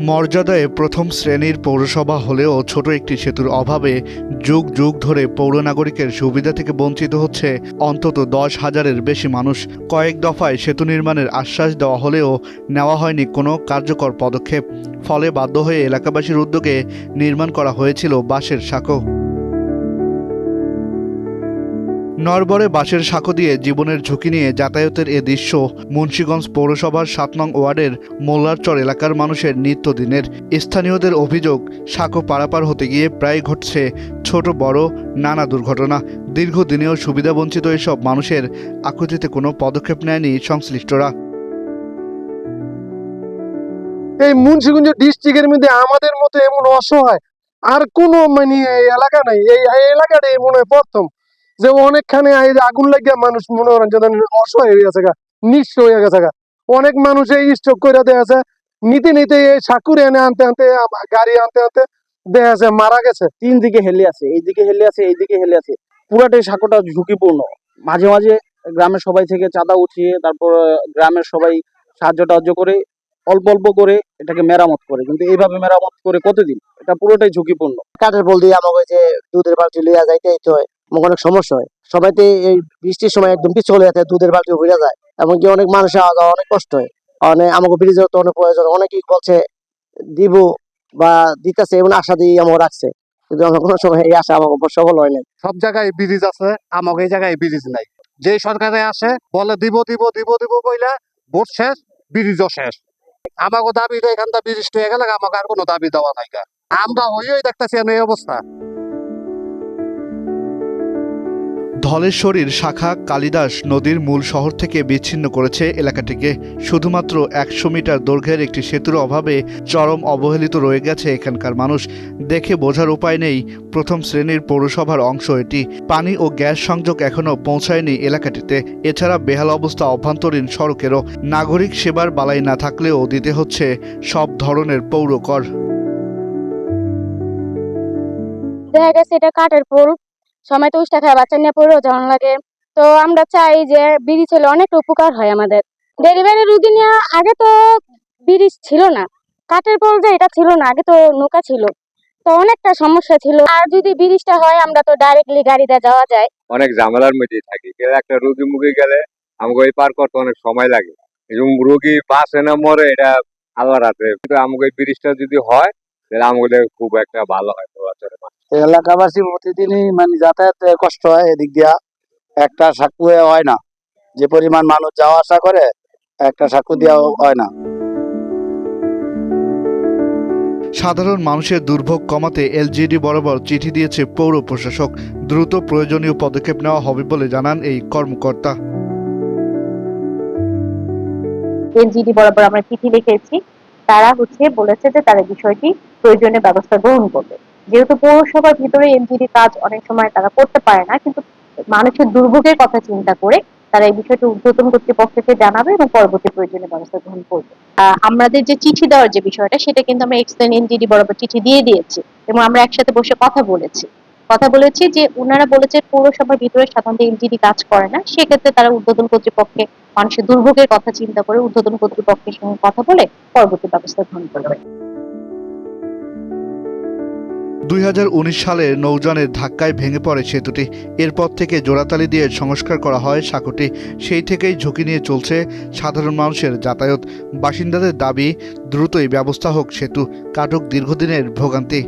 মর্যাদায় প্রথম শ্রেণীর পৌরসভা হলেও ছোট একটি সেতুর অভাবে যুগ যুগ ধরে পৌর নাগরিকের সুবিধা থেকে বঞ্চিত হচ্ছে অন্তত 10,000-এর বেশি মানুষ। কয়েক দফায় সেতু নির্মাণের আশ্বাস দেওয়া হলেও নেওয়া হয়নি কোনো কার্যকর পদক্ষেপ। ফলে বাধ্য হয়ে এলাকাবাসীর উদ্যোগে নির্মাণ করা হয়েছিল বাঁশের সাঁকো। নরবরে বাঁশের সাঁকো দিয়ে জীবনের ঝুঁকি নিয়ে যাতায়াতের এ দৃশ্য মুন্সিগঞ্জ পৌরসভার 7 নং ওয়ার্ডের মোল্লারচর এলাকার মানুষের নিত্যদিনের। স্থানীয়দের অভিযোগ, সাঁকো পারাপার হতে গিয়ে প্রায় ঘটছে ছোট বড় নানা দুর্ঘটনা। দীর্ঘদিনেও সুবিধাবঞ্চিত এসব মানুষের আকুতিতে কোনো পদক্ষেপ নেয়নি সংশ্লিষ্টরা। এই মুন্সিগঞ্জ ডিস্ট্রিক্টের মধ্যে আমাদের মতো এমন অসহায় আর কোনো এলাকা নাই। এই এলাকাটাই মনে হয় প্রথম যে অনেকখানে আগুন লাগিয়া মানুষ মনে করেন যে অসহায় হয়ে গেছে, নিঃস্ব হয়ে গেছে। অনেক মানুষ এই স্ট্রোক করে দেয়া আছে, নিতে নিতে এই সাকুরে এনে আনতে আনতে গাড়ি আনতে আনতে দেয়া আছে মারা গেছে। 3 দিকে হেলে আছে, এইদিকে হেলে আছে, এইদিকে হেলে আছে, পুরাটাই সাঁকোটা ঝুঁকিপূর্ণ। মাঝে মাঝে গ্রামের সবাই থেকে চাঁদা উঠিয়ে তারপর গ্রামের সবাই সাহায্য করে অল্প অল্প করে এটাকে মেরামত করে, কিন্তু এইভাবে মেরামত করে কতদিন? এটা পুরোটাই ঝুঁকিপূর্ণ। কাঠের বল দিয়ে আমাকে যে দুধের বালতি লিয়া যাইতে হয়, অনেক সমস্যা হয়। সবাইতে এই বৃষ্টির সময় একদম পিছু চলে যাচ্ছে, দুধের বালতি হয়ে যায়, এমনকি অনেক মানুষের আওয়া যাওয়া অনেক কষ্ট হয়। আমাকে ব্রিজের তো অনেক প্রয়োজন, অনেকেই বলছে দিব বা দিতেছে এমন আশা দিয়ে আমাকে রাখছে, কিন্তু আমার কোনো সময় এই আশা আমাকে সফল হয় নাই। সব জায়গায় ব্রিজ আছে, আমাকে এই জায়গায় ব্রিজ নাই। যে সরকারে আসে বলে দিব দিব দিব দিব কইলা ভোট শেষ, ব্রিজও শেষ। আমাকে দাবি এখানটা ব্রিজ হয়ে গেলে আমাকে আর কোনো দাবি দেওয়া নাই। আমরা হইই দেখতেছি এই অবস্থা। ধলেশ্বরীর শাখা কালিদাস নদীর মূল শহর থেকে বিচ্ছিন্ন করেছে এলাকাটিকে। শুধুমাত্র 100 মিটার দৈর্ঘ্যের একটি সেতুর অভাবে চরম অবহেলিত রয়ে গেছে এখানকার মানুষ। দেখে বোঝার উপায় নেই প্রথম শ্রেণীর পৌরসভার অংশ এটি। পানি ও গ্যাস সংযোগ এখনও পৌঁছায়নি এলাকাটিতে। এছাড়া বেহাল অবস্থা অভ্যন্তরীণ সড়কেরও। নাগরিক সেবার বালাই না থাকলেও দিতে হচ্ছে সব ধরনের পৌর কর। দেখা গেছে এটা কাঠের পোল, সময় তো উষ্টা খায়, বাচ্চা নিয়ে পড়েও যেমন লাগে। তো আমরা চাই যে ব্রিজ হলে অনেক উপকার হয় আমাদের। ডেলিভারি রুগী নিয়ে আগে তো ব্রিজ ছিল না, কাঠের পোল যে এটা ছিল না, আগে তো নৌকা ছিল, তো অনেকটা সমস্যা ছিল। আর যদি ব্রিজটা হয় আমরা তো ডাইরেক্টলি গাড়িতে যাওয়া যায়। অনেক ঝামেলার মধ্যে থাকি, একটা রোগী মুখে গেলে আমাকে ওই পার করতে অনেক সময় লাগে এবং রোগী বাসে না মরে এটা আল্লাহর হাতে। কিন্তু আমাকে ওই ব্রিজটা যদি হয় তাহলে আমাদের খুব একটা ভালো হয়। এলাকাবাসী প্রতিদিনই যাতায়াতে কষ্ট হয়, এদিক দিয়া একটা সাঁকো হয় না, যে পরিমাণ মানুষ যাওয়া আসা করে একটা সাঁকো দেওয়া হয় না। সাধারণ মানুষের দুর্ভোগ কমাতে এলজিডি বরাবর চিঠি দিয়েছে পৌর প্রশাসক। দ্রুত প্রয়োজনীয় পদক্ষেপ নেওয়া হবে বলে জানান এই কর্মকর্তা। এলজিডি বরাবর আমরা চিঠি লিখেছি, তারা বলেছে যে তারা বিষয়টি প্রয়োজনীয় ব্যবস্থা গ্রহণ করবে। যেহেতু পৌরসভার ভিতরে এলজিডি কাজ অনেক সময় তারা করতে পারে না, কিন্তু মানুষের দুর্ভোগের কথা চিন্তা করে তারা এই বিষয়টি ঊর্ধ্বতন কর্তৃপক্ষকে জানাবে এবং পরবর্তী প্রয়োজনীয় ব্যবস্থা গ্রহণ করবে। আমাদের যে চিঠি দেওয়ার যে বিষয়টা, সেটা কিন্তু আমরা এক্সপ্লেন এনজিডি বরাবর চিঠি দিয়ে দিয়েছি এবং আমরা একসাথে বসে কথা বলেছি যে ওনারা বলেছে পৌরসভার ভিতরে সাধারণত এনজিডি কাজ করে না, সেক্ষেত্রে তারা ঊর্ধ্বতন কর্তৃপক্ষে মানুষের দুর্ভোগের কথা চিন্তা করে ঊর্ধ্বতন কর্তৃপক্ষের সঙ্গে কথা বলে পরবর্তী ব্যবস্থা গ্রহণ করবে। 2019 সালে নৌযানের ধাক্কায় ভেঙে পড়ে সেতুটি। এরপর থেকে জোড়াতালি দিয়ে সংস্কার করা হয় সাঁকোটি। সেই থেকেই ঝুঁকি নিয়ে চলছে সাধারণ মানুষের যাতায়াত। বাসিন্দাদের দাবি দ্রুতই ব্যবস্থা হোক সেতু, কাটুক দীর্ঘদিনের ভোগান্তি।